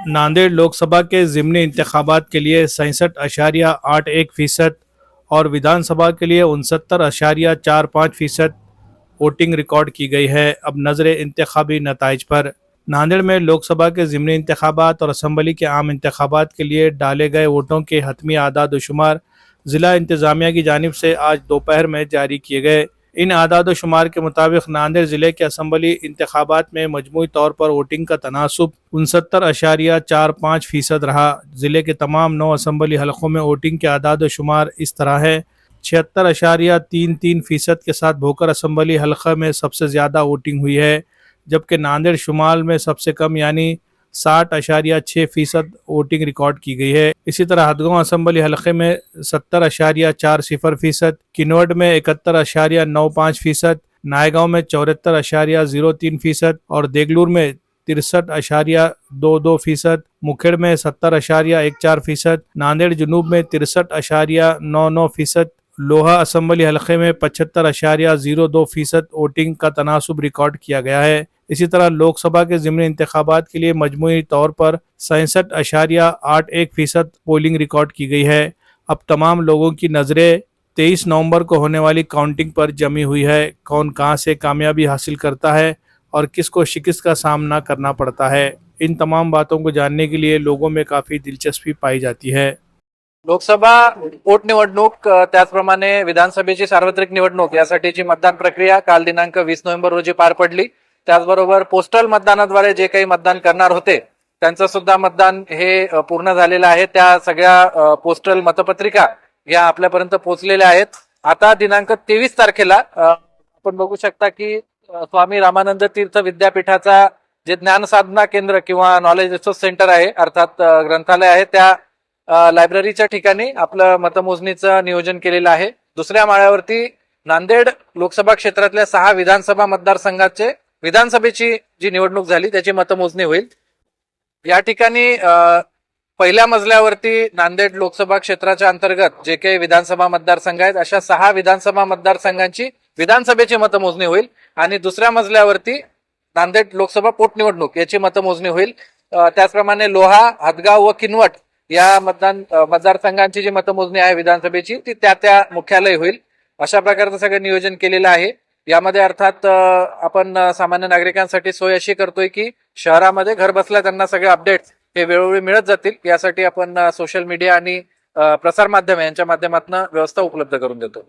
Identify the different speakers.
Speaker 1: नांदेड़ लोकसभा के ज़िमनी इंतखाबात के लिए 67.81% और विधानसभा के लिए 69.45% वोटिंग रिकॉर्ड की गई है। अब नज़रें इंतखाबी नताइज पर। नांदेड़ में लोकसभा के ज़िमनी इंतखाबात और असम्बली के आम इंतखाबात के लिए डाले गए वोटों के हतमी आदाद-ओ-शुमार ज़िला इंतज़ामिया की जानिब से आज दोपहर में जारी किए गए। इन आदाद-ओ-शुमार के मुताबिक नांदेड़ ज़िले के असम्बली इंतखाबात में मजमूई तौर पर वोटिंग का तनासुब 69.45% रहा। ज़िले के तमाम 9 असम्बली हलकों में वोटिंग के आदाद-ओ-शुमार इस तरह है। 76.33% के साथ भोकर असम्बली हलका में सबसे ज़्यादा वोटिंग हुई है, जबकि नांदेड़ शुमाल में सबसे कम यानी 60.6% वोटिंग रिकॉर्ड की गई है। इसी तरह हदगांव असम्बली हलके में 70.40%, किन्नौर में 71.95%, नायगांव में 74.03% और देगलूर में 63.22%, मुखेड़ में 70.14%, नांदेड़ जुनूब में 63.99%, लोहा असम्बली हलके में 75.02% वोटिंग का तनासुब रिकॉर्ड किया गया है। इसी तरह लोकसभा के ज़िमनी इंतखाबात के लिए मजमूई तौर पर 67.81% पोलिंग रिकॉर्ड की गई है। अब तमाम लोगों की नज़रें 23 नवंबर को होने वाली काउंटिंग पर जमी हुई है। कौन कहां से कामयाबी हासिल करता है और किसको शिकस्त का सामना करना पड़ता है, इन तमाम बातों को जानने के लिए लोगों में काफ़ी दिलचस्पी पाई जाती है।
Speaker 2: लोकसभा पोटनिवडणूक त्याचप्रमाणे विधानसभेची सार्वत्रिक निवडणूक यासाठीची मतदान प्रक्रिया काल दिनांक 20 नोव्हेंबर रोजी पार पडली। त्याचबरोबर पोस्टल मतदानाद्वारे जे काही मतदान करणार होते त्यांचं सुद्धा मतदान हे पूर्ण झालेलं आहे। त्या सगळ्या पोस्टल मतपत्रिका या आपल्यापर्यंत पोहोचलेल्या आहेत। आता दिनांक 23 तारखेला आपण बघू शकता की स्वामी रामानंद तीर्थ विद्यापीठाचा जे ज्ञान साधना केंद्र किंवा नॉलेज रिसोर्स सेंटर आहे अर्थात ग्रंथालय आहे त्या लायब्ररीच्या ठिकाणी आपलं मतमोजणीचं नियोजन केलेलं आहे। दुसऱ्या माळ्यावरती नांदेड लोकसभा क्षेत्रातल्या 6 विधानसभा मतदारसंघाचे विधानसभेची जी निवडणूक झाली त्याची मतमोजणी होईल। या ठिकाणी पहिल्या मजल्यावरती नांदेड लोकसभा क्षेत्राच्या अंतर्गत जे काही विधानसभा मतदारसंघ आहेत अशा 6 विधानसभा मतदारसंघांची विधानसभेची मतमोजणी होईल आणि दुसऱ्या मजल्यावरती नांदेड लोकसभा पोटनिवडणूक याची मतमोजणी होईल। त्याचप्रमाणे लोहा, हदगाव व किनवट या मतदारसंघांची जी मतमोजणी आहे विधानसभेची ती त्या मुख्यालय होईल। अशा प्रकारचं सगळं नियोजन केलेलं आहे। यामध्ये अर्थात आपण सामान्य नागरिकांसाठी सोय अशी करतोय की शहरामध्ये घर बसल्या त्यांना सगळे अपडेट्स हे वेळोवेळी मिळत जातील, यासाठी आपण सोशल मीडिया आणि प्रसार माध्यम यांच्या माध्यमातून व्यवस्था उपलब्ध करून देतो।